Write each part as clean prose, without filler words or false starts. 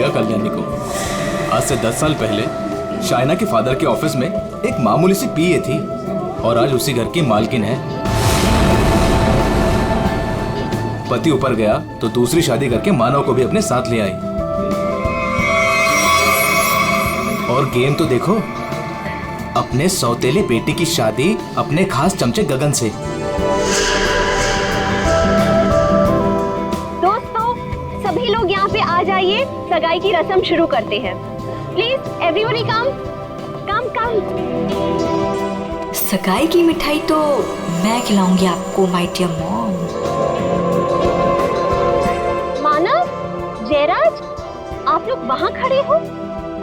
दिया कल्याणी को। आज से 10 साल पहले शाइना के फादर के ऑफिस में एक मामूली सी पीए थी और आज उसी घर की मालकिन है। पति ऊपर गया तो दूसरी शादी करके मानव को भी अपने साथ ले आई। और गेम तो देखो, अपने सौतेले बेटे की शादी अपने खास चमचे गगन से। दोस्तों, सभी लोग यहाँ पे आ जाइए, सगाई की रस्म शुरू करते हैं। प्लीज एवरीबॉडी कम कम कम। सगाई की मिठाई तो मैं खिलाऊंगी आपको माय डियर मॉम। मानव, जयराज, आप लोग वहाँ खड़े हो?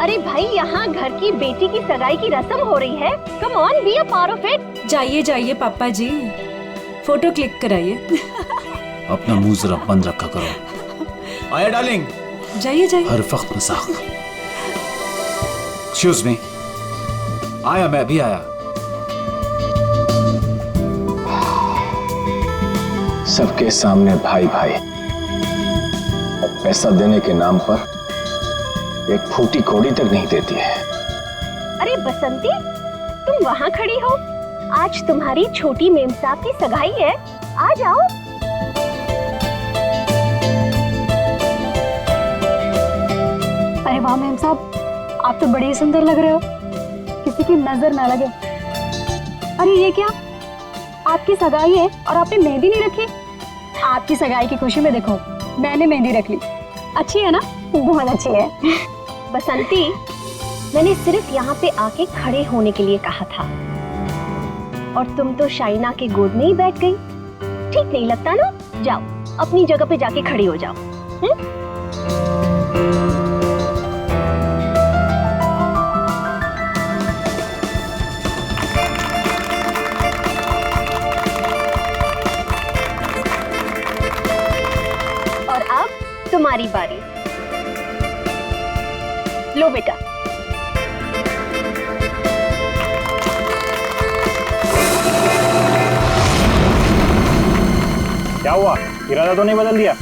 अरे भाई, यहाँ घर की बेटी की सगाई की रस्म हो रही है। Come on, be a part of it. जाइए जाइए पापा जी, फोटो क्लिक कराइए। अपना मुंह जरा बंद रखा करो। आया डार्लिंग। जाइए जाइए। हर वक्त मजाक। Excuse me. आया, मैं भी आया। सबके सामने भाई भाई, पैसा देने के नाम पर एक फूटी कौड़ी तक नहीं देती है। अरे बसंती, तुम वहाँ खड़ी हो? आज तुम्हारी छोटी मेम साहब की सगाई है, आ जाओ। अरे वाह मेम साहब, आप तो बड़े ही सुंदर लग रहे हो, किसी की नजर ना लगे। अरे ये क्या, आपकी सगाई है और आपने मेहंदी नहीं रखी? आपकी सगाई की खुशी में देखो, मैंने मेहंदी रख ली। अच्छी है ना? बहुत अच्छी है। बसंती, मैंने सिर्फ यहाँ पे आके खड़े होने के लिए कहा था और तुम तो शाइना के गोद में ही बैठ गई। ठीक नहीं लगता ना? जाओ अपनी जगह पे जाके खड़ी हो जाओ। और अब तुम्हारी बारी। लो बेटा। क्या हुआ, इरादा तो नहीं बदल दिया?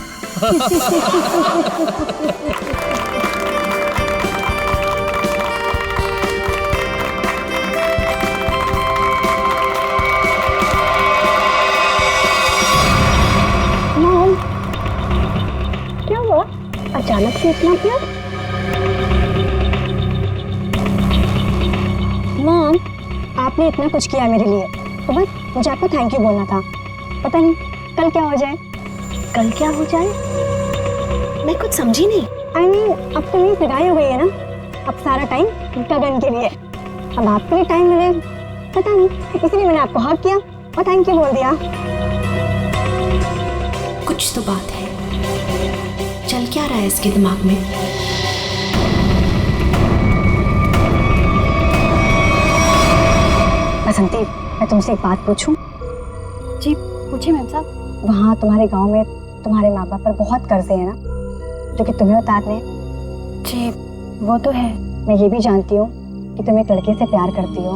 मॉम, क्या हुआ? अचानक से इतना प्यार? मॉम, आपने इतना कुछ किया मेरे लिए, तो बस मुझे आपको थैंक यू बोलना था। पता नहीं कल क्या हो जाए। कल क्या हो जाए? मैं कुछ समझी नहीं। I mean, अब तो मेरी सगाई हो गई है ना, अब सारा टाइम गगन के लिए। अब आपके लिए टाइम मिले, पता नहीं, इसलिए मैंने आपको हक किया और थैंक यू बोल दिया। कुछ तो बात है, चल क्या रहा है इसके दिमाग में? बसंती, मैं तुमसे एक बात पूछूं? जी पूछिए मैम साहब। वहाँ तुम्हारे गांव में तुम्हारे माँ बाप पर बहुत कर्जे हैं ना, जो कि तुम्हें उतारने हैं? जी वो तो है। मैं ये भी जानती हूँ कि तुम एक लड़के से प्यार करती हो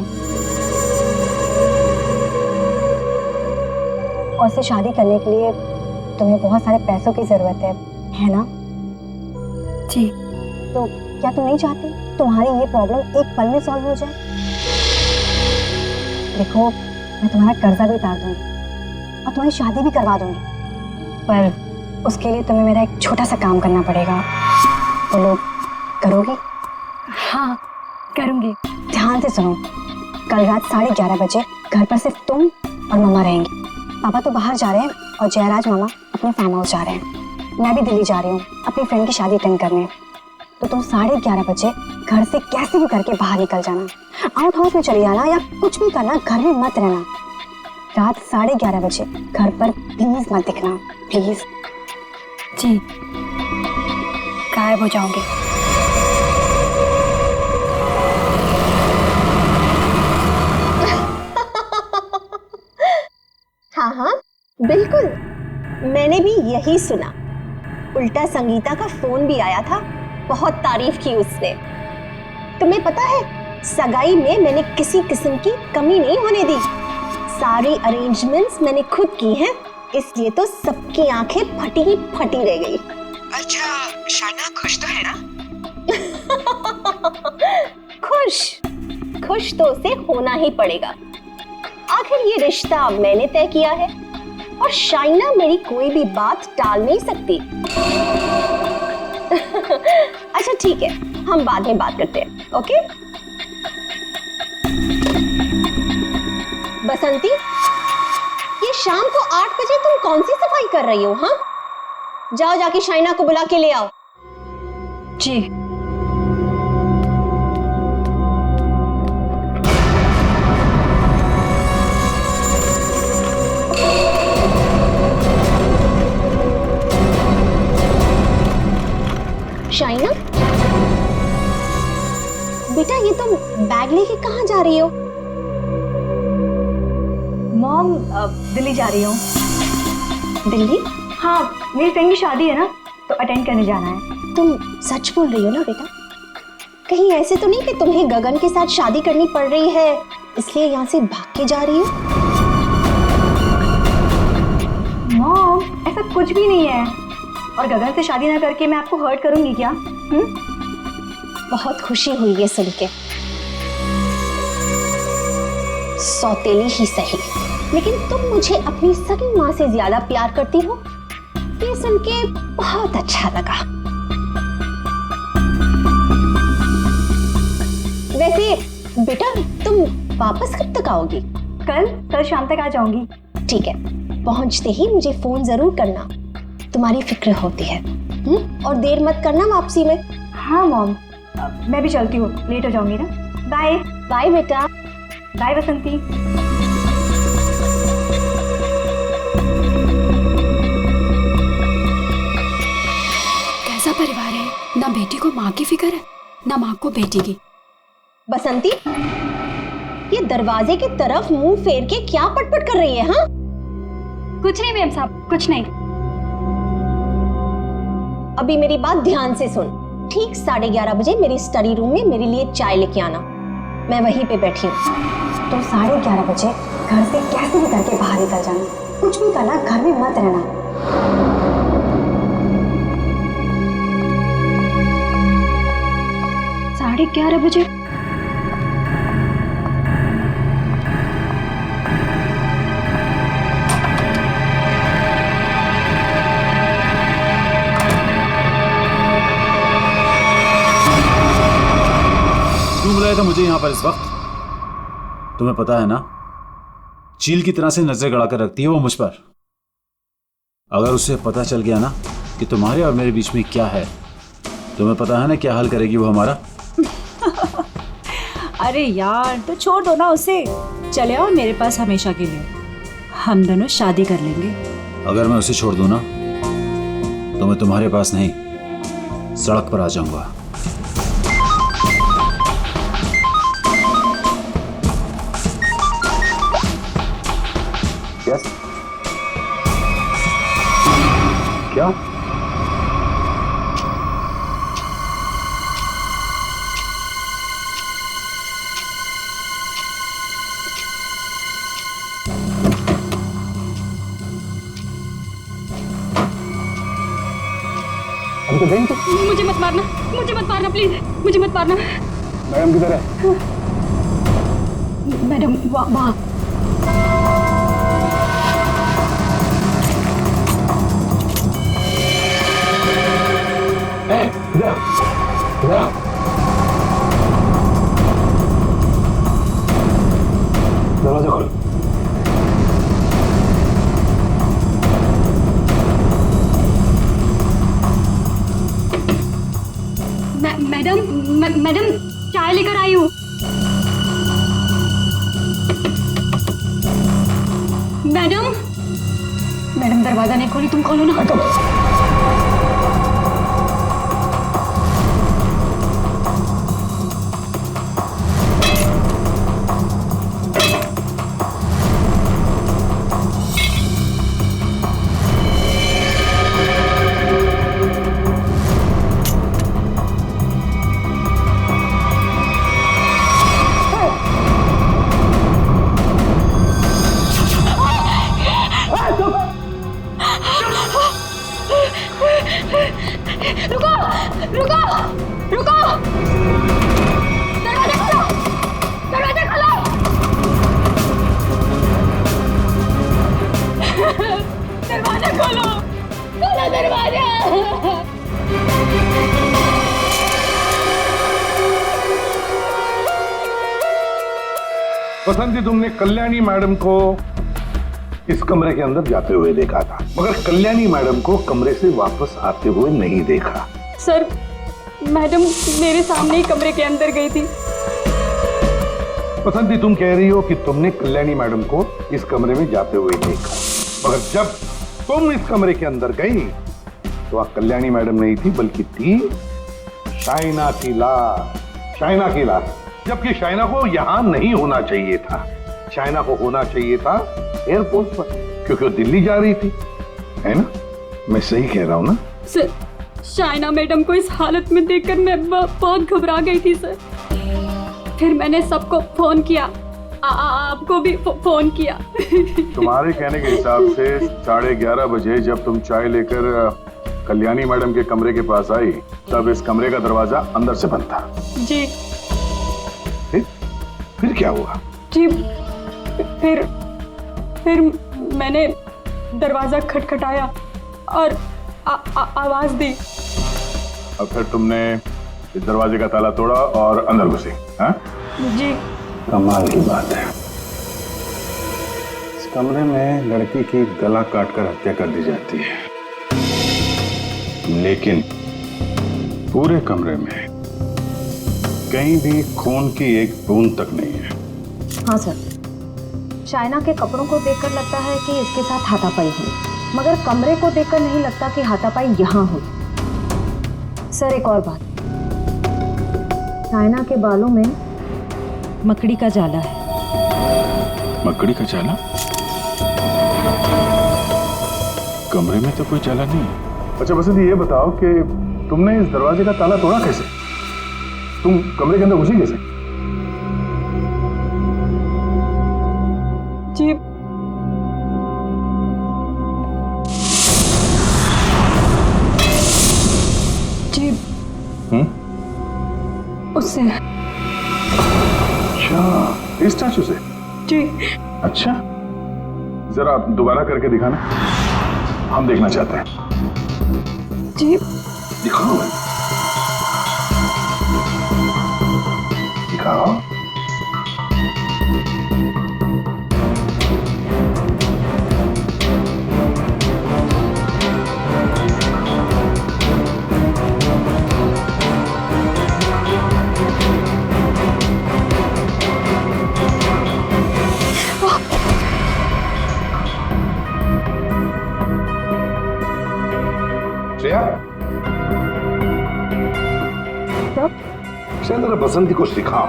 और उससे शादी करने के लिए तुम्हें बहुत सारे पैसों की जरूरत है ना? जी। तो क्या तुम नहीं चाहती तुम्हारी ये प्रॉब्लम एक पल में सॉल्व हो जाए? देखो, मैं तुम्हारा कर्जा भी उतार दूंगी और तुम्हारी शादी भी करवा दूंगी, पर उसके लिए तुम्हें मेरा एक छोटा सा काम करना पड़ेगा। बोलो, करोगी? हाँ करूंगी। ध्यान से सुनो, कल रात 11:30 बजे घर पर सिर्फ तुम और मम्मा रहेंगी। पापा तो बाहर जा रहे हैं और जयराज मामा अपने फार्म हाउस जा रहे हैं। मैं भी दिल्ली जा रही हूँ अपनी फ्रेंड की शादी अटेंड करने। तो तुम 11:30 बजे घर से कैसे भी करके बाहर निकल जाना, आउट हाउस में चले जाना या कुछ भी करना, घर में मत रहना। रात 11:30 बजे घर पर प्लीज मत दिखना, प्लीज। जी, गायब हो जाओगे। हाँ हाँ बिल्कुल, मैंने भी यही सुना। उल्टा संगीता का फोन भी आया था, बहुत तारीफ की उसने। तुम्हें पता है, सगाई में मैंने किसी किस्म की कमी नहीं होने दी। सारी अरेंजमेंट्स मैंने खुद की हैं, इसलिए तो सबकी आंखें फटी ही फटी रह गई। अच्छा, शाइना खुश तो है ना? खुश तो उसे होना ही पड़ेगा। आखिर ये रिश्ता मैंने तय किया है और शाइना मेरी कोई भी बात टाल नहीं सकती। अच्छा ठीक है, हम बाद में बात करते हैं, ओके? बसंती, ये शाम को 8 बजे तुम कौन सी सफाई कर रही हो? हाँ, जाओ जाके शाइना को बुला के ले आओ। जी। शाइना, बेटा ये तुम बैग लेके कहाँ जा रही हो? मॉम, दिल्ली जा रही हूँ। दिल्ली? हाँ, मेरी फ्रेंड की शादी है ना, तो अटेंड करने जाना है। तुम सच बोल रही हो ना बेटा? कहीं ऐसे तो नहीं कि तुम्हें गगन के साथ शादी करनी पड़ रही है इसलिए यहाँ से भाग के जा रही हो? मॉम, ऐसा कुछ भी नहीं है। और गगन से शादी ना करके मैं आपको हर्ट करूंगी क्या? बहुत खुशी हुई ये सुन के। सौतेली ही सही, लेकिन तुम मुझे अपनी सगी माँ से ज्यादा प्यार करती हो, ये सुन के बहुत अच्छा लगा। वैसे बेटा तुम वापस कब तक आओगी? कल शाम तक आ जाऊंगी। ठीक है, पहुंचते ही मुझे फोन जरूर करना, तुम्हारी फिक्र होती है। और देर मत करना वापसी में। हाँ मॉम, मैं भी चलती हूँ, लेट हो जाऊंगी ना। बाय। बाय बेटा। बाय बसंती। कैसा परिवार है, ना बेटी को माँ की फिक्र है ना माँ को बेटी की। बसंती, ये दरवाजे की तरफ मुंह फेर के क्या पटपट कर रही है? हाँ, कुछ नहीं मैम साहब, कुछ नहीं। अभी मेरी बात ध्यान से सुन। ठीक 11:30 बजे मेरी स्टडी रूम में मेरे लिए चाय लेके आना, मैं वहीं पे बैठी हूँ। तो 11:30 बजे घर से कैसे भी करके बाहर निकल जाना, कुछ भी करना, घर में मत रहना। 11:30 बजे? क्यों बुलाया था मुझे यहाँ पर इस वक्त? तुम्हें पता है ना, चील की तरह से नजर गड़ा कर रखती है वो मुझ पर। अगर उसे पता चल गया ना कि तुम्हारे और मेरे बीच में क्या है, तुम्हें पता है ना क्या हाल करेगी वो हमारा। अरे यार, तो छोड़ दो ना उसे, चले आओ मेरे पास हमेशा के लिए, हम दोनों शादी कर लेंगे। अगर मैं उसे छोड़ दूं ना तो मैं तुम्हारे पास नहीं, सड़क पर आ जाऊंगा। यस, क्या? हम तो देंगे। मुझे मत मारना, मुझे मत मारना प्लीज, मुझे मत मारना। मैडम किधर है? मैडम वहाँ। दरवाजा खोलो। मैडम चाय लेकर आई हूँ। मैडम दरवाजा नहीं खोली, तुम खोलो ना। रुको, रुको, रुको, दरवाजा खोलो, खोलो खोलो दरवाजा। बसंती, तुमने कल्याणी मैडम को इस कमरे के अंदर जाते हुए देखा था, मगर कल्याणी मैडम को कमरे से वापस आते हुए नहीं देखा। सर मैडम मेरे सामने ही कमरे के अंदर गई थी। बसंती, तुम कह रही हो कि तुमने कल्याणी मैडम को इस कमरे में जाते हुए देखा, मगर जब तुम इस कमरे के अंदर गई तो वह कल्याणी मैडम नहीं थी, बल्कि थी शाइना की लाश। शाइना की लाश, जबकि शाइना को यहां नहीं होना चाहिए था। शाइना को होना चाहिए था एयरपोर्ट पर, क्योंकि वो दिल्ली जा रही थी, है ना? मैं सही कह रहा हूं ना? सर शाइना मैडम को इस हालत में देखकर मैं बहुत घबरा गई थी सर। फिर मैंने सबको फोन किया, आपको भी फोन किया। तुम्हारे कहने के हिसाब से 11:30 बजे जब तुम चाय लेकर कल्याणी मैडम के कमरे के पास आई, तब इस कमरे का दरवाजा अंदर से बंद था। जी। फिर क्या हुआ? जी फिर मैंने दरवाजा खटखटाया और आवाज दी। और फिर तुमने इस दरवाजे का ताला तोड़ा और अंदर घुसे? हाँ? जी। कमाल की बात है, इस कमरे में लड़की की गला काटकर हत्या कर दी जाती है, लेकिन पूरे कमरे में कहीं भी खून की एक बूंद तक नहीं है। हाँ सर, शाइना के कपड़ों को देखकर लगता है कि इसके साथ हाथापाई हुई, मगर कमरे को देखकर नहीं लगता कि हाथापाई यहाँ हुई। सर एक और बात, शाइना के बालों में मकड़ी का जाला है। मकड़ी का जाला? कमरे में तो कोई जाला नहीं। अच्छा बसंती, ये बताओ कि तुमने इस दरवाजे का ताला तोड़ा कैसे? तुम कमरे के अंदर घुसी कैसे? जी जी उससे। अच्छा, इस स्टैचू से? जी। अच्छा, जरा दोबारा करके दिखाना, हम देखना चाहते हैं। जी दिखाओ, दिखाओ। जरा बसंती को सिखाओ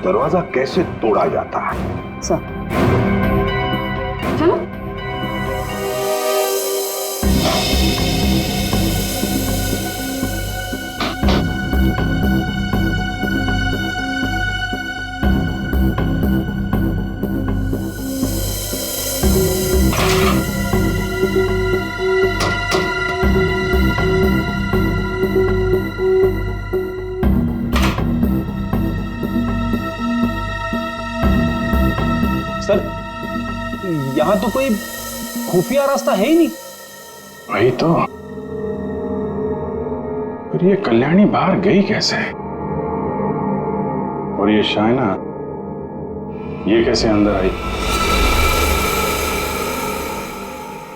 दरवाजा कैसे तोड़ा जाता है। सर चलो। सर यहाँ तो कोई खुफिया रास्ता है ही नहीं। वही तो, फिर ये कल्याणी बाहर गई कैसे? और ये शाइना ये कैसे अंदर आई?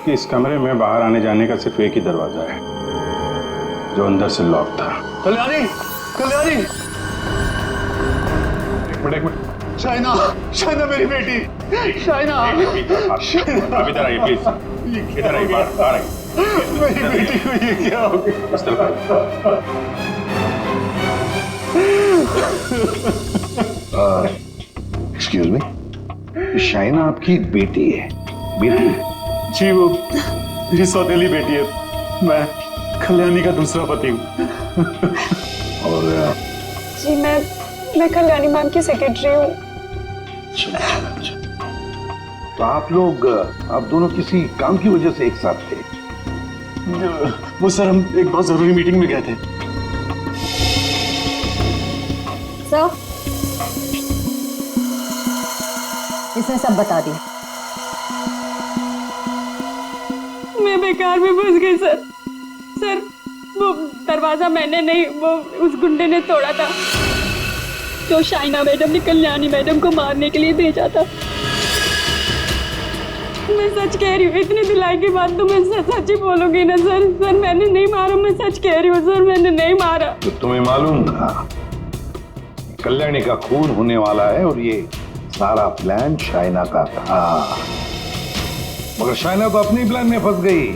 कि इस कमरे में बाहर आने जाने का सिर्फ एक ही दरवाजा है, जो अंदर से लॉक था। कल्याणी, कल्याणी, एक मिनट। शाइना, शाइना मेरी बेटी, शाइना, आप इधर आइए प्लीज, इधर आइए, बाहर आइए। मेरी बेटी को ये क्या हो गया? इस तरफ आइए। एक्सक्यूज मी, शाइना आपकी बेटी है? बेटी? जी वो मेरी सौतेली बेटी है, मैं कल्याणी का दूसरा पति हूँ। और जी मैं कल्याणी मैम की सेक्रेटरी हूँ। तो आप लोग, आप दोनों किसी काम की वजह से एक साथ थे? वो सर हम एक बहुत जरूरी मीटिंग में गए थे। सर इसने सब बता दिया। मैं बेकार में फंस गई सर। सर वो दरवाजा मैंने नहीं, वो उस गुंडे ने तोड़ा था जो शाइना मैडम ने कल्याणी मैडम को मारने के लिए भेजा था। मैं सच कह रही हूँ, इतनी दिलाई के बाद तो मैं सच ही बोलूंगी ना सर। सर मैंने नहीं मारा, मैं सच कह रही हूँ सर, मैंने नहीं मारा। तो तुम्हें मालूम था कल्याणी का खून होने वाला है और ये सारा प्लान शाइना का था, मगर शाइना तो अपनी प्लान में फंस गई,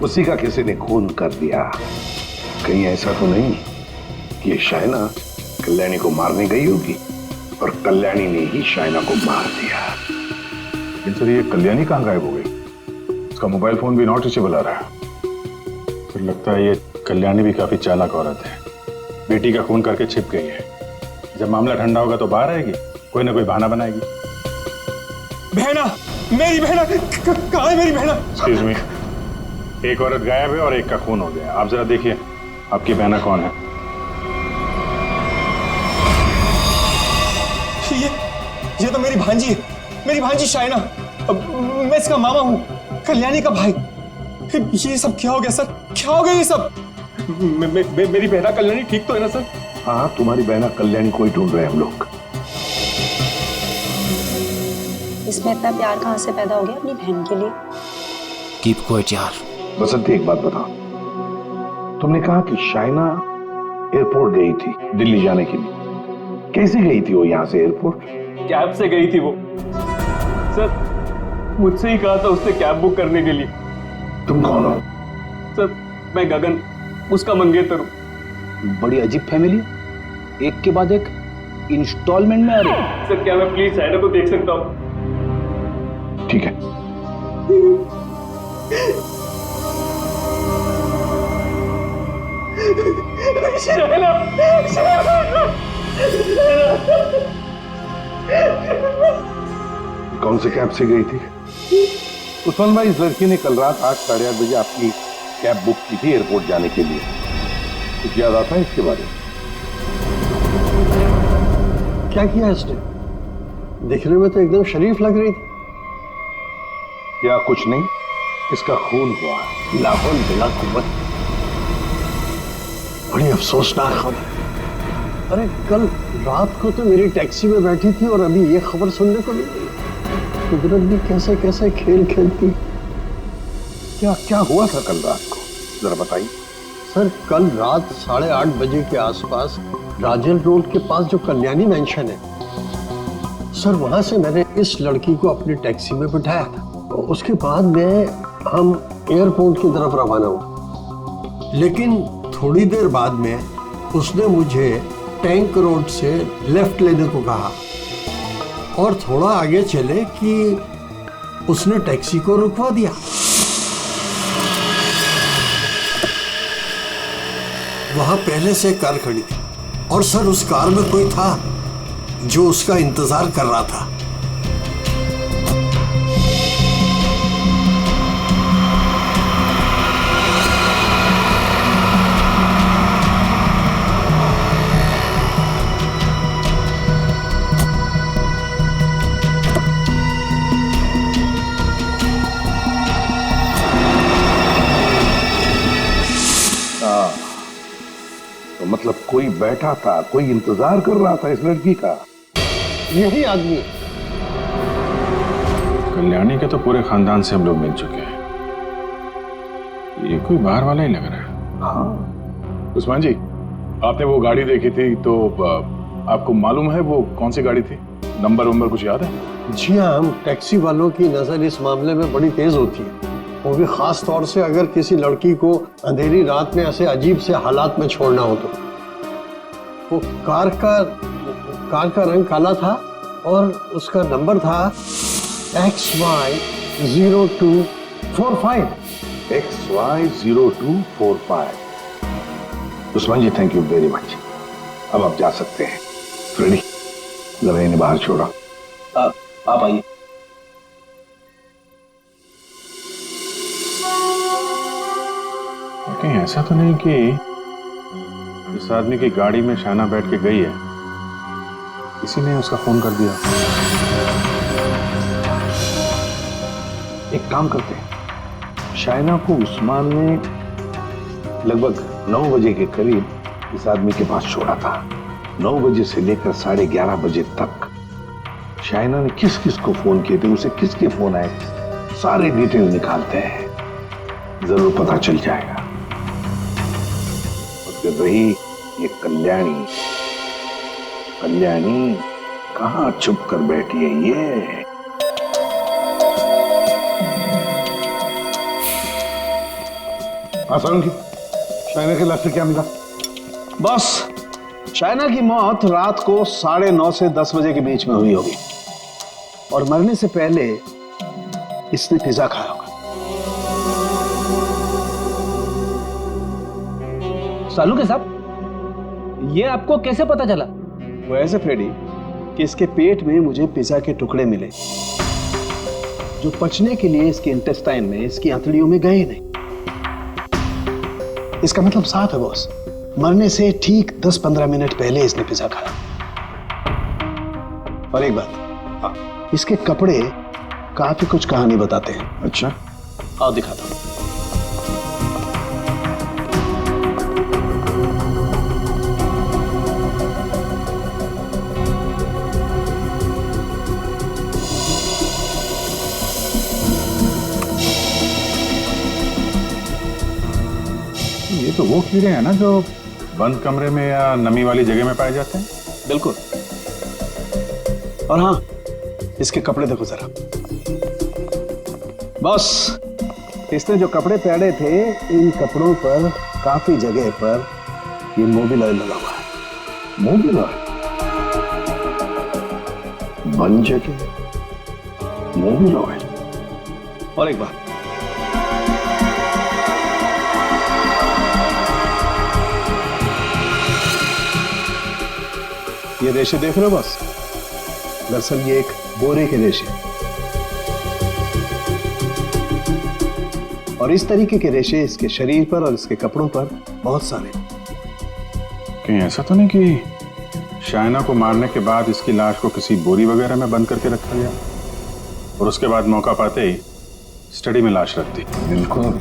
उसी का किसी ने खून कर दिया। कहीं ऐसा तो नहीं कि ये शाइना कल्याणी को मारने गई होगी और कल्याणी ने ही शाइना को मार दिया। लेकिन सर ये कल्याणी कहाँ गायब हो गई? उसका मोबाइल फोन भी नॉट रीचेबल आ रहा है। फिर लगता है ये कल्याणी भी काफी चालाक औरत है, बेटी का खून करके छिप गई है। जब मामला ठंडा होगा तो बाहर आएगी, कोई ना कोई बहाना बनाएगी। बहना, मेरी बहना कहाँ है? मेरी बहना? एक्सक्यूज मी, एक औरत गायब है और एक का खून हो गया। आप जरा देखिए आपकी बहना कौन है। ये तो मेरी भांजी है, मेरी भांजी शाइना। मैं इसका मामा हूँ, कल्याणी का भाई। ये सब क्या हो गया सर? क्या हो गया ये सब? मेरी बहना कल्याणी ठीक तो है ना सर? हाँ, तुम्हारी बहना कल्याणी को ही ढूंढ रहे हैं हम लोग। इसमें इतना प्यार कहाँ से पैदा हो गया अपनी बहन के लिए? कीप क्वाइट यार। बसंती एक बात बताओ, तुमने कहा कि शाइना एयरपोर्ट गई थी दिल्ली जाने के लिए, कैसे गई थी वो यहाँ से एयरपोर्ट? कैब से गई थी वो सर, मुझसे ही कहा था उसने कैब बुक करने के लिए। तुम कौन हो? सर मैं गगन, उसका मंगेतर हूँ। बड़ी अजीब फैमिली, एक के बाद एक इंस्टॉलमेंट में आ रही। सर क्या मैं प्लीज शाइना को देख सकता हूँ? ठीक है। शाइना, कौन से कैब से गई थी? उस्मान भाई, इस लड़की ने कल रात 8 साढ़े 8 बजे आपकी कैब बुक की थी एयरपोर्ट जाने के लिए। कुछ याद आता है इसके बारे में? क्या किया इसने? दिखने में तो एकदम शरीफ लग रही थी। क्या कुछ नहीं, इसका खून हुआ। लाहौल बिला कुव्वत। बड़ी अफसोसनाक खबर। अरे कल रात को तो मेरी टैक्सी में बैठी थी और अभी ये खबर सुनने को मिली। कुदरत भी कैसे कैसे खेल खेलती। क्या क्या हुआ था कल रात को, जरा बताइए। सर कल रात 8:30 बजे के आसपास राजन रोड के पास जो कल्याणी मैंशन है सर, वहां से मैंने इस लड़की को अपनी टैक्सी में बिठाया था। उसके बाद हम एयरपोर्ट की तरफ रवाना हुए, लेकिन थोड़ी देर बाद में उसने मुझे टैंक रोड से लेफ्ट लेने को कहा और थोड़ा आगे चले कि उसने टैक्सी को रुकवा दिया। वहां पहले से कार खड़ी थी और सर उस कार में कोई था जो उसका इंतजार कर रहा था। तो मतलब कोई बैठा था, कोई इंतजार कर रहा था इस लड़की का। यही आदमी। कल्याणी के तो पूरे खानदान से हम लोग मिल चुके हैं, ये कोई बाहर वाला ही लग रहा है। हाँ उस्मान जी, आपने वो गाड़ी देखी थी तो आपको मालूम है वो कौन सी गाड़ी थी? नंबर कुछ याद है? जी हाँ, हम टैक्सी वालों की नजर इस मामले में बड़ी तेज होती है, वो भी खास तौर से अगर किसी लड़की को अंधेरी रात में ऐसे अजीब से हालात में छोड़ना हो तो। वो कार का रंग काला था और उसका नंबर था XY0245। XY0245। Usman ji, thank you very much. अब आप जा सकते हैं। रेडी, जरा इन्हें बाहर छोड़ा। आप आइए। कहीं ऐसा तो नहीं कि इस आदमी की गाड़ी में शाइना बैठ के गई है, इसी ने उसका फोन कर दिया? एक काम करते हैं, शाइना को उस्मान ने लगभग 9 बजे के करीब इस आदमी के पास छोड़ा था। 9 बजे से लेकर 11:30 बजे तक शाइना ने किस किस को फोन किए थे, उसे किसके फोन आए, सारे डिटेल निकालते हैं, जरूर पता चल जाएगा। और फिर रही ये कल्याणी, कल्याणी कहां छुप कर बैठी है ये? आसान की शाइना के लाश से क्या मिला? बस शाइना की मौत रात को 9:30 से 10 बजे के बीच में हुई होगी और मरने से पहले इसने पिज्जा खाया होगा। सालू के साहब, ये आपको कैसे पता चला? वो ऐसे फ्रेडी कि इसके पेट में मुझे पिज्जा के टुकड़े मिले जो पचने के लिए इसके इंटेस्टाइन में, इसकी आंतड़ियों में गए नहीं। इसका मतलब साफ है बॉस, मरने से ठीक 10-15 मिनट पहले इसने पिज्जा खाया। और एक बात, इसके कपड़े काफी कुछ कहानी बताते हैं। अच्छा, आओ दिखाता हूं। ये तो वो कीड़े हैं ना जो बंद कमरे में या नमी वाली जगह में पाए जाते हैं? बिल्कुल। और हाँ, इसके कपड़े देखो जरा। बस इसने जो कपड़े पहने थे, इन कपड़ों पर काफी जगह पर ये मोबिल ऑयल लगा हुआ है। Mobil oil? बंद जगह मोबिल ऑयल? और एक बात, ये रेशे देख रहे हो बस? दरअसल ये एक बोरे के रेशे, और इस तरीके के रेशे इसके शरीर पर और इसके कपड़ों पर बहुत सारे। कहीं ऐसा तो नहीं कि शाइना को मारने के बाद इसकी लाश को किसी बोरी वगैरह में बंद करके रखा गया और उसके बाद मौका पाते ही स्टडी में लाश रख दी? बिल्कुल।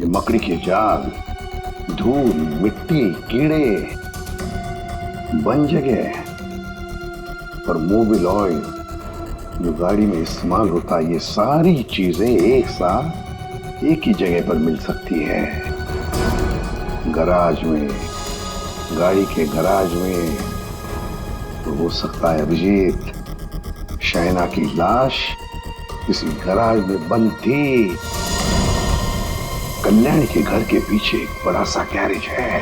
ये मकड़ी के जाल, धूल, मिट्टी, कीड़े, बंद जगह और मोबिल ऑयल जो गाड़ी में इस्तेमाल होता है, ये सारी चीजें एक साथ एक ही जगह पर मिल सकती है। गराज में, गाड़ी के गराज में। तो हो सकता है अभिजीत, शाइना की लाश किसी गराज में बंद थी। कल्याणी के घर के पीछे एक बड़ा सा गैरेज है।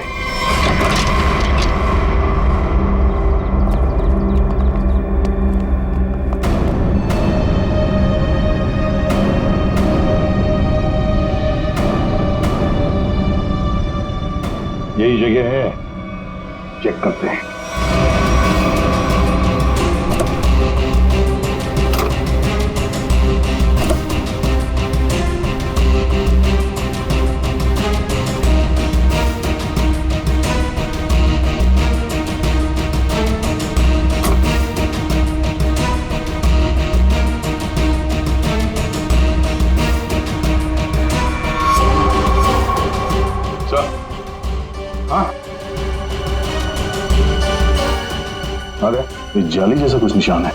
यही जगह है, चेक करते हैं। अरे ये जाली जैसा कुछ निशान है।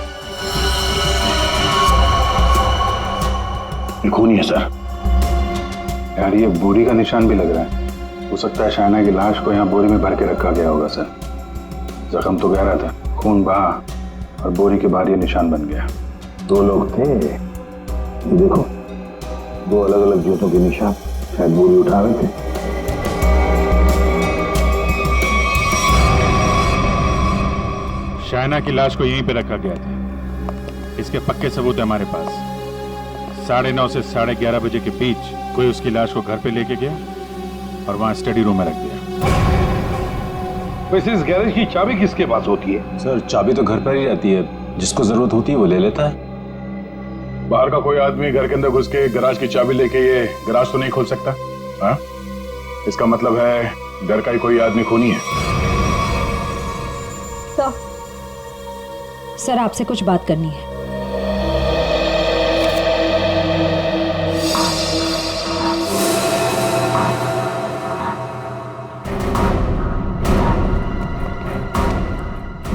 ये खूनी है सर। यार ये बोरी का निशान भी लग रहा है। हो सकता है शाइना की लाश को यहाँ बोरी में भर के रखा गया होगा सर। जख्म तो गहरा था, खून बहा और बोरी के बाहर ये निशान बन गया। 2 लोग थे, ये देखो 2 अलग अलग जूतों के निशान, शायद बोरी उठा रहे थे। शाइना की लाश को यहीं पे रखा गया था। इसके पक्के सबूत है हमारे पास। 9:30 से 11:30 बजे के बीच कोई उसकी लाश को घर पे लेके गया और वहां स्टडी रूम में रख दिया। वैसे इस गैरेज की चाबी किसके पास होती है? सर चाबी तो घर पर ही रहती है, जिसको जरूरत होती है वो ले लेता है। बाहर का कोई आदमी घर के अंदर घुस के गराज की चाबी लेके ये गराज तो नहीं खोल सकता? हाँ? इसका मतलब है घर का ही कोई आदमी खूनी है। सर आपसे कुछ बात करनी है।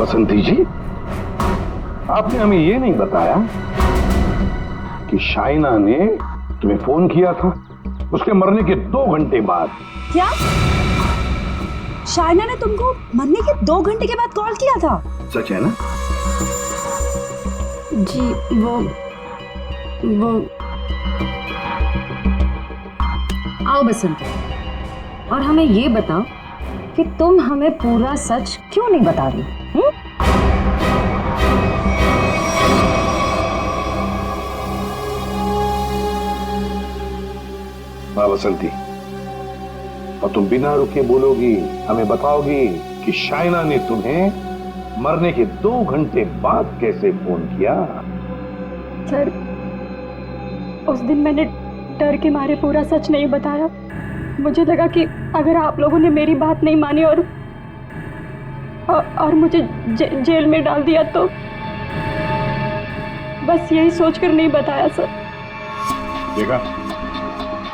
बसंती जी, आपने हमें ये नहीं बताया कि शाइना ने तुम्हें फोन किया था उसके मरने के 2 घंटे बाद। क्या शाइना ने तुमको मरने के 2 घंटे के बाद कॉल किया था? सच है ना? जी वो आओ बसंती, और हमें ये बताओ कि तुम हमें पूरा सच क्यों नहीं बता रही? हाँ बसंती, और तुम बिना रुके बोलोगी, हमें बताओगी कि शाइना ने तुम्हें मरने के 2 घंटे बाद कैसे फोन किया? सर, उस दिन मैंने डर के मारे पूरा सच नहीं बताया। मुझे लगा कि अगर आप लोगों ने मेरी बात नहीं मानी और मुझे जेल में डाल दिया तो बस यही सोचकर नहीं बताया सर। देखा,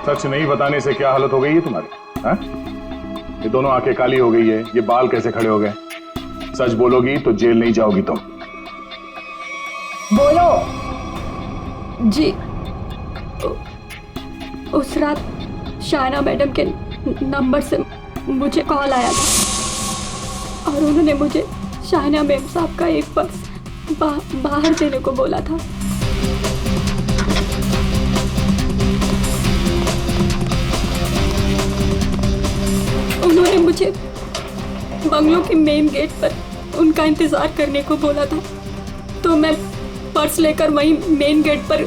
सच नहीं बताने से क्या हालत हो गई है तुम्हारी? हाँ? ये दोनों आंखें काली हो गई है, ये बाल कैसे खड़े हो गए? सच बोलोगी तो जेल नहीं जाओगी तुम। बोलो। जी, उस रात शाइना मैडम के नंबर से मुझे कॉल आया था और उन्होंने मुझे शाइना मैम साहब का एक पर्स बाहर देने को बोला था। उन्होंने मुझे बंगलों के मेन गेट पर उनका इंतजार करने को बोला था, तो मैं पर्स लेकर वहीं मेन गेट पर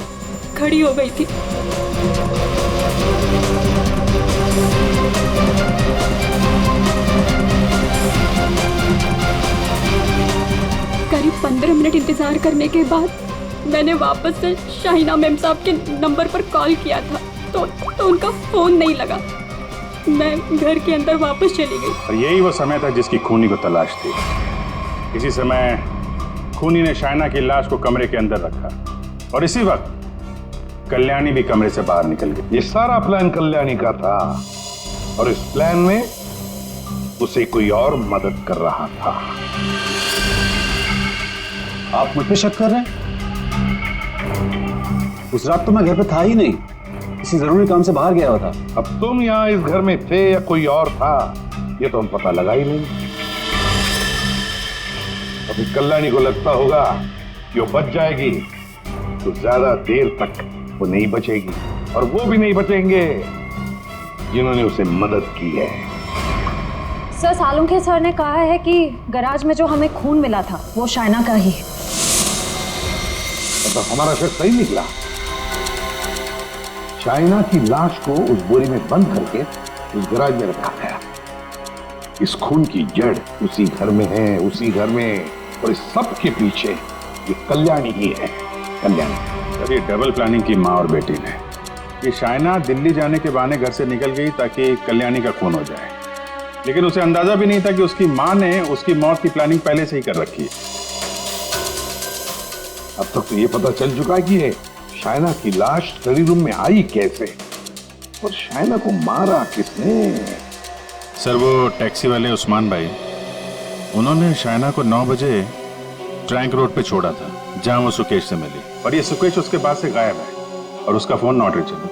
खड़ी हो गई थी। करीब 15 मिनट इंतजार करने के बाद मैंने वापस से शाइना मैम साहब के नंबर पर कॉल किया था, तो उनका फोन नहीं लगा। मैं घर के अंदर वापस चली गई। और यही वो समय था जिसकी खूनी को तलाश थी। इसी समय खूनी ने शाइना की लाश को कमरे के अंदर रखा और इसी वक्त कल्याणी भी कमरे से बाहर निकल गई। ये सारा प्लान कल्याणी का था और इस प्लान में उसे कोई और मदद कर रहा था। आप मुझ पे शक कर रहे हैं? उस रात तो मैं घर पे था ही नहीं, किसी जरूरी काम से बाहर गया हुआ था। अब तुम यहाँ इस घर में थे या कोई और था, ये तो हम पता लगा ही नहीं। अभी कल्याणी को लगता होगा कि वो बच जाएगी, तो ज्यादा देर तक वो नहीं बचेगी, और वो भी नहीं बचेंगे जिन्होंने उसे मदद की है। सर, सालुंखे सर ने कहा है कि गैराज में जो हमें खून मिला था वो शाइना का ही है। तो हमारा शक सही निकला। शाइना की लाश को उस बोरी में बंद करके उस गैराज में रखा गया। इस खून की जड़ उसी घर में है, उसी घर में, और इस सब के पीछे ये कल्याणी ही है। कल्याणी। ये डबल प्लानिंग की माँ और बेटी ने। ये शाइना दिल्ली जाने के बहाने घर से निकल गई ताकि कल्याणी का खून हो जाए, लेकिन उसे अंदाजा भी नहीं था कि उसकी माँ ने उसकी मौत की प्लानिंग पहले से ही कर रखी है। अब तक तो ये पता चल चुका है कि ये शाइना की लाश स्टडी रूम में आई कैसे, और शाइना को मारा किसने? सर, वो टैक्सी वाले उस्मान भाई, उन्होंने शाइना को 9 बजे ट्रैंक रोड पे छोड़ा था जहां वो सुकेश से मिली, और ये सुकेश उसके बाद से गायब है और उसका फोन नॉट रीचेबल।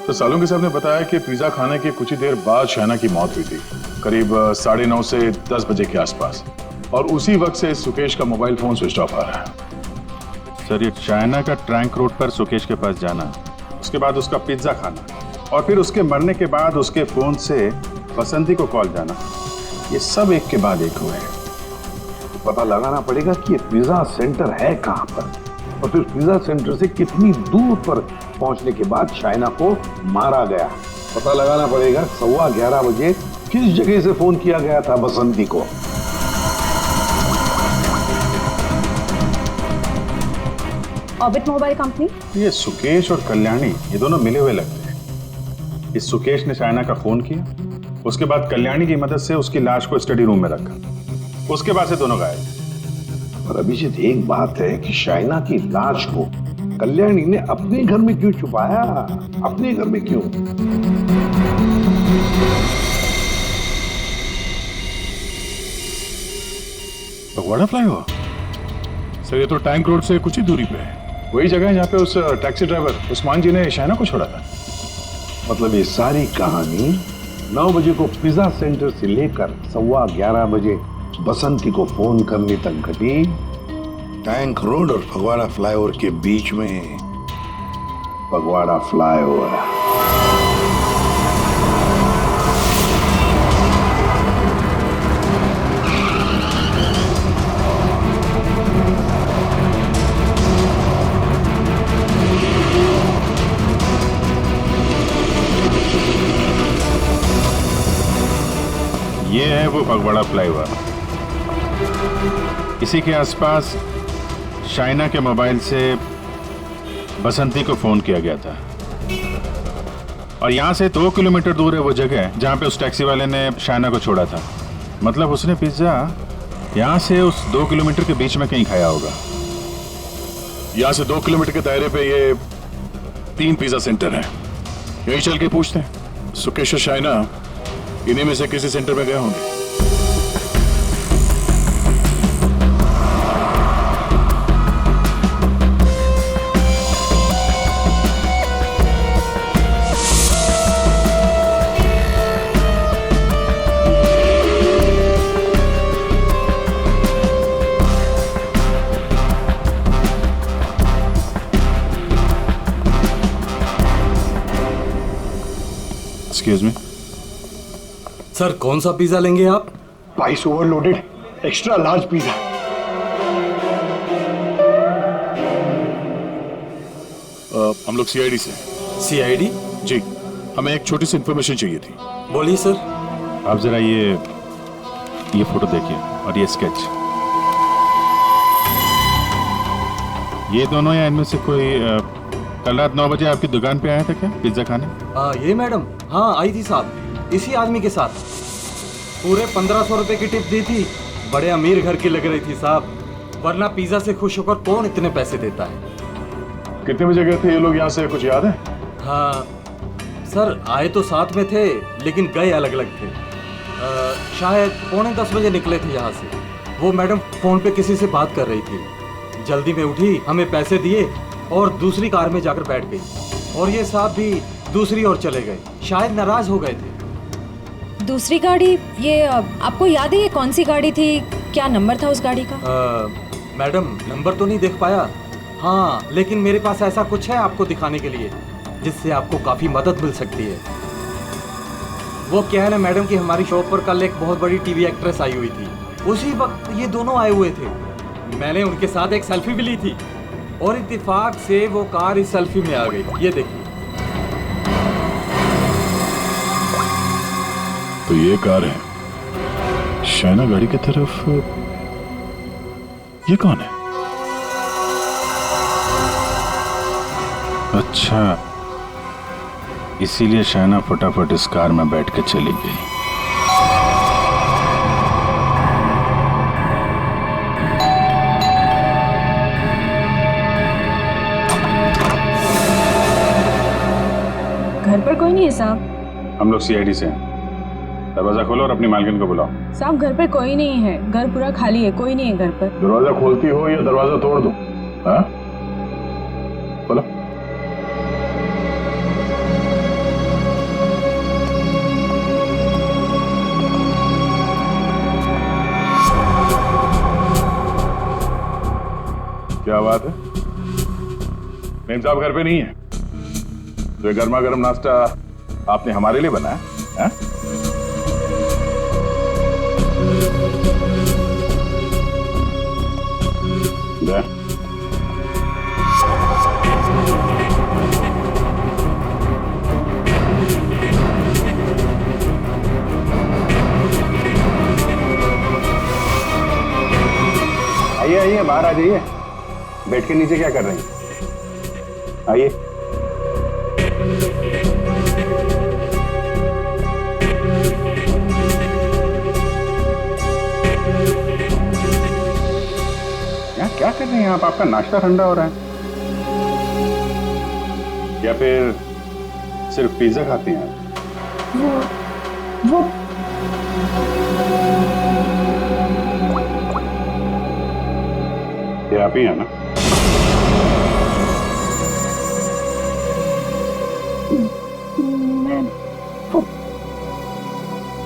तो सालुंखे साहब ने बताया कि पिज्जा खाने के कुछ ही देर बाद शाइना की मौत हुई थी, करीब 9:30 से 10 बजे के आसपास, और उसी वक्त से सुकेश का मोबाइल फोन स्विच ऑफ आ रहा है। सर, ये शाइना का ट्रैंक रोड पर सुकेश के पास जाना, उसके बाद उसका पिज्जा खाना, और फिर उसके मरने के बाद उसके फोन से बसंती को कॉल जाना, ये सब एक के बाद एक हुए। तो पता लगाना पड़ेगा कि ये पिज्जा सेंटर है कहां पर, और फिर पिज्जा सेंटर से कितनी दूर पर पहुंचने के बाद शाइना को मारा गया। पता लगाना पड़ेगा 11:15 बजे किस जगह से फोन किया गया था बसंती को। Orbit mobile company. ये सुकेश और कल्याणी, ये दोनों मिले हुए लगते हैं। इस सुकेश ने शाइना का फोन किया, उसके बाद कल्याणी की मदद से उसकी लाश को स्टडी रूम में रखा, उसके बाद से दोनों गायब। और अभिजीत, एक बात है कि शाइना की लाश को कल्याणी ने अपने घर में क्यों छुपाया? अपने घर में क्यों? फगवाड़ा फ्लाईओवर? सर ये तो टैंक रोड से कुछ ही दूरी पे है। वही जगह है जहाँ पे उस टैक्सी ड्राइवर उस्मान जी ने शाइना को छोड़ा था। मतलब ये सारी कहानी 9 बजे को पिज्जा सेंटर से लेकर 11:15 बजे बसंती को फोन करने तक घटी टैंक रोड और फगवाड़ा फ्लाईओवर के बीच में। फगवाड़ा फ्लाईओवर। ये है वो फगवाड़ा फ्लाईओवर। इसी के आसपास शाइना के मोबाइल से बसंती को फोन किया गया था और यहाँ से 2 किलोमीटर दूर है वो जगह जहाँ पे उस टैक्सी वाले ने शाइना को छोड़ा था। मतलब उसने पिज्जा यहाँ से उस 2 किलोमीटर के बीच में कहीं खाया होगा। यहाँ से 2 किलोमीटर के दायरे पे ये 3 पिज्जा सेंटर है। यही चल के पूछते हैं। सुकेश और शाइना इन्हीं में से किसी सेंटर में गए होंगे। एक्सक्यूज मी सर, कौन सा पिज्जा लेंगे आप? Spice overloaded extra large pizza. हम लोग सीआईडी से। सीआईडी? जी, हमें एक छोटी सी इंफॉर्मेशन चाहिए थी। बोलिए सर। आप जरा ये फोटो देखिए और ये स्केच। ये दोनों या इनमें से कोई कल रात 9 बजे आपकी दुकान पे आया था क्या पिज्जा खाने? ये मैडम, हाँ आई थी साहब, इसी आदमी के साथ। पूरे 1500 रुपए की टिप दी थी। बड़े अमीर घर की लग रही थी साहब, वरना पिज्जा से खुश होकर कौन इतने पैसे देता है। कितने बजे गए थे ये लोग यहाँ से, कुछ याद है? हाँ सर, आए तो साथ में थे लेकिन गए अलग अलग थे। शायद 9:45 बजे निकले थे यहाँ से। वो मैडम फोन पे किसी से बात कर रही थी। जल्दी में उठी, हमें पैसे दिए और दूसरी कार में जाकर बैठ गई। और ये साहब भी दूसरी ओर चले गए, शायद नाराज हो गए थे। दूसरी गाड़ी, ये आपको याद है ये कौन सी गाड़ी थी? क्या नंबर था उस गाड़ी का? मैडम नंबर तो नहीं देख पाया। हाँ, लेकिन मेरे पास ऐसा कुछ है आपको दिखाने के लिए जिससे आपको काफी मदद मिल सकती है। वो क्या है ना मैडम कि हमारी शॉप पर कल एक बहुत बड़ी टीवी एक्ट्रेस आई हुई थी। उसी वक्त ये दोनों आए हुए थे। मैंने उनके साथ एक सेल्फी भी ली थी और इत्तेफाक से वो कार इस सेल्फी में आ गई। ये देखिए। तो ये कार है शाइना गाड़ी की तरफ। ये कौन है? अच्छा, इसीलिए शाइना फटाफट इस कार में बैठ के चली गई। घर पर कोई नहीं है साहब। हम लोग सीआईडी से हैं। दरवाजा खोलो और अपनी मालकिन को बुलाओ। साहब घर पर कोई नहीं है, घर पूरा खाली है, कोई नहीं है घर पर। दरवाजा खोलती हो या दरवाजा तोड़ दो? हाँ, बोलो। क्या बात है? मेम साहब घर पे नहीं है तो ये गर्मा गर्म नाश्ता आपने हमारे लिए बनाया है? आइए आइए, बाहर आ जाइए। बैठ के नीचे क्या कर रही हैं? आइए। क्या कर रहे हैं आप? आपका नाश्ता ठंडा हो रहा है या फिर सिर्फ पिज्जा खाते हैं? वो आप ही हैं ना?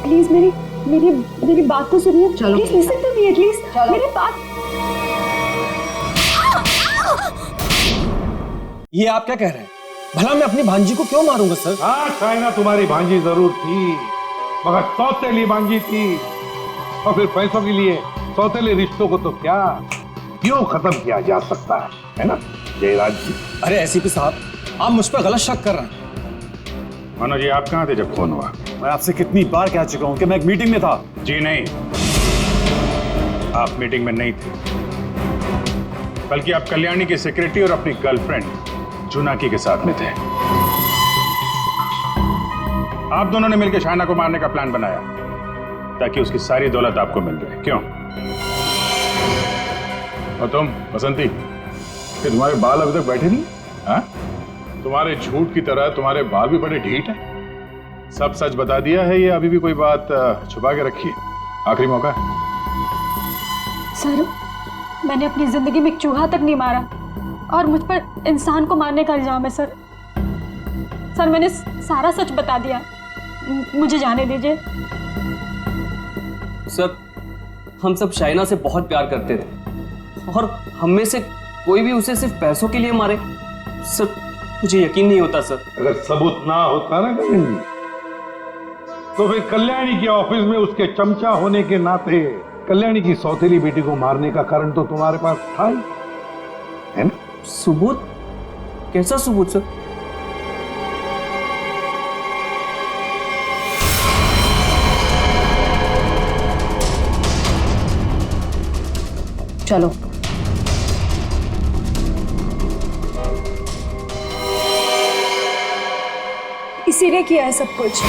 प्लीज मेरी बात तो सुनिए। चलो please listen to me at least. मेरी बात। ये आप क्या कह रहे हैं? भला मैं अपनी भांजी को क्यों मारूंगा सर? हाँ शाइना तुम्हारी भांजी जरूर थी, मगर सौतेली भांजी थी, और फिर पैसों के लिए सौतेले रिश्तों को तो क्या क्यों खत्म किया जा सकता है ना जयराज जी? अरे एसीपी साहब, आप मुझ पर गलत शक कर रहे हैं। मनोज जी, आप कहाँ थे जब फोन हुआ? मैं आपसे कितनी बार कह चुका हूं कि मैं एक मीटिंग में था। जी नहीं, आप मीटिंग में नहीं थे, बल्कि आप कल्याणी के सेक्रेटरी और अपनी गर्लफ्रेंड जुनाकी के साथ में थे। आप दोनों ने मिलकर शाइना को मारने का प्लान बनाया ताकि उसकी सारी दौलत आपको मिल जाए। क्यों? और तुम बसंती, कि तुम्हारे बाल अभी तक बैठे नहीं? हाँ? तुम्हारे झूठ की तरह तुम्हारे बाल भी बड़े ढीठ हैं। सब सच बता दिया है या अभी भी कोई बात छुपा के रखी है? आखिरी मौका है। सर, मैंने अपनी जिंदगी में एक चूहा तक नहीं मारा और मुझ पर इंसान को मारने का इल्जाम है सर। सर, मैंने सारा सच बता दिया, मुझे जाने दीजिए। सर, हम सब शाइना से बहुत प्यार करते थे और हम में से कोई भी उसे सिर्फ पैसों के लिए मारे, सर मुझे यकीन नहीं होता सर। अगर सबूत ना होता ना गगन जी, तो फिर कल्याणी के ऑफिस में उसके चमचा होने के नाते कल्याणी की सौतेली बेटी को मारने का कारण तो तुम्हारे पास था ही, है ना? सबूत? कैसा सबूत सर? चलो इसी ने किया है सब कुछ।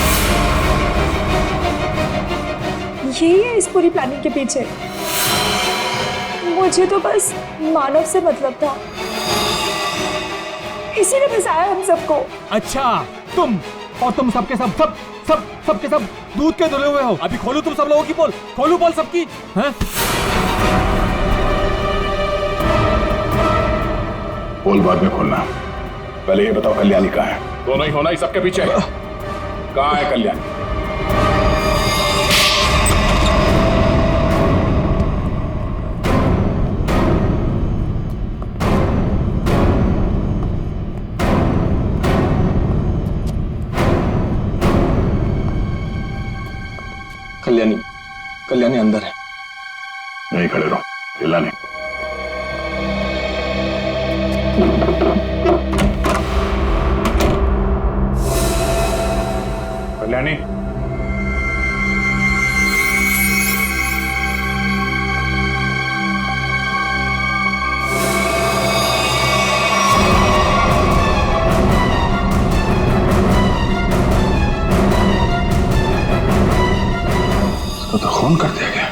यही है इस पूरी प्लानिंग के पीछे। मुझे तो बस मानव से मतलब था, इसी ने फंसाया हम सबको। अच्छा, तुम और तुम सबके सबके सब दूध के धुले हुए हो। अभी खोलू तुम सब लोगों की पोल, खोलू पोल सबकी। हैं? पोल बाद में खोलना, पहले ये बताओ कल्याणी कहाँ है? दोनों ही होना ही सबके पीछे। कहाँ है कल्याणी? कल्याणी अंदर है। नहीं खड़े रहो, हिला नहीं। कल्याणी, इसको तो खून कर दिया गया।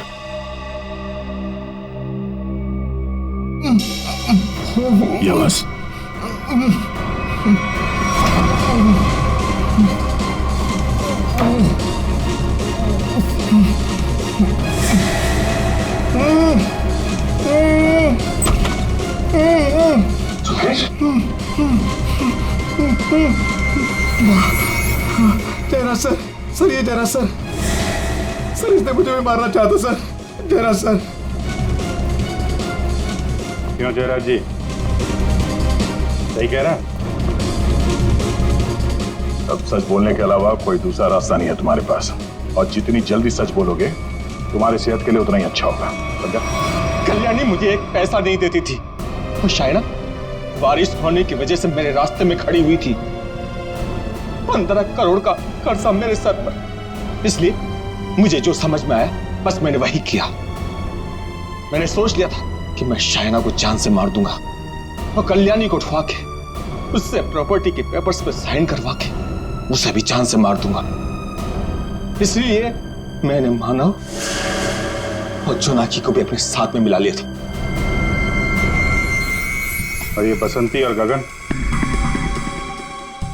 ये बस जयराज सर, ये जयराज सर, इसने मुझे भी मारना चाहता सर। जयराज सर। क्यों जयराज जी, सही कह रहा है? अब सच बोलने के अलावा कोई दूसरा रास्ता नहीं है तुम्हारे पास, और जितनी जल्दी सच बोलोगे तुम्हारी सेहत के लिए उतना ही अच्छा होगा। समझा? कल्याणी मुझे एक पैसा नहीं देती थी, और शायना बारिश होने की वजह से मेरे रास्ते में खड़ी हुई थी। 15 करोड़ का कर्जा मेरे सर पर। इसलिए मुझे जो समझ में आया बस मैंने वही किया। मैंने सोच लिया था कि मैं शायना को जान से मार दूंगा और कल्याणी को उठवा के उससे प्रॉपर्टी के पेपर्स पे साइन करवा के उसे भी जान से मार दूंगा। इसलिए मैंने मानव और जोनाकी को भी अपने साथ में मिला लिया था। और ये बसंती और गगन,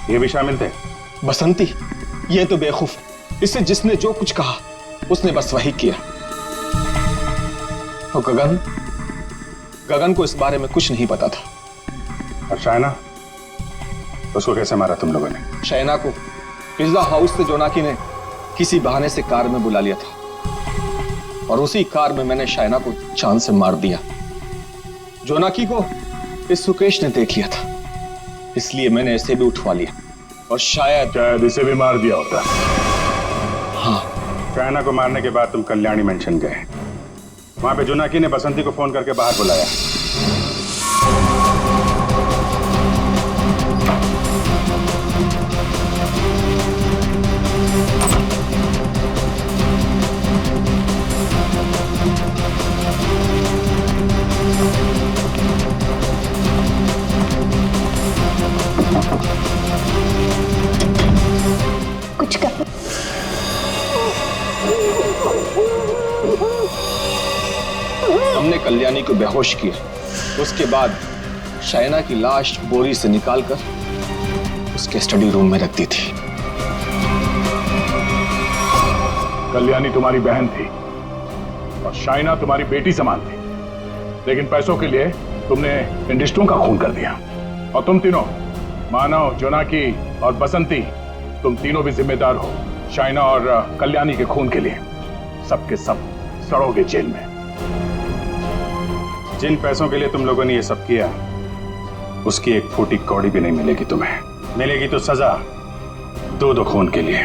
ये भी शामिल थे? बसंती ये तो बेवकूफ है, इससे जिसने जो कुछ कहा उसने बस वही किया। और गगन गगन को इस बारे में कुछ नहीं पता था। और शायना, उसको कैसे मारा तुम लोगों ने? शायना को पिज्जा हाउस से जोनाकी ने किसी बहाने से कार में बुला लिया था और उसी कार में मैंने शायना को चांद से मार दिया। जोनाकी को इस सुकेश ने देख लिया था, इसलिए मैंने इसे भी उठवा लिया और शायद इसे भी मार दिया होता। हाँ। शायना को मारने के बाद तुम कल्याणी मेंशन गए। वहां पे जोनाकी ने बसंती को फोन करके बाहर बुलाया। कुछ कर। हमने कल्याणी को बेहोश किया। उसके बाद शायना की लाश बोरी से निकालकर उसके स्टडी रूम में रख दी थी। कल्याणी तुम्हारी बहन थी और शायना तुम्हारी बेटी समान थी, लेकिन पैसों के लिए तुमने इंडस्ट्रियों का खून कर दिया। और तुम तीनों, मानव, जोनाकी और बसंती, तुम तीनों भी जिम्मेदार हो शायना और कल्याणी के खून के लिए। सबके सब सड़ोगे जेल में। जिन पैसों के लिए तुम लोगों ने ये सब किया, उसकी एक फूटी कौड़ी भी नहीं मिलेगी तुम्हें। मिलेगी तो सजा दो खून के लिए।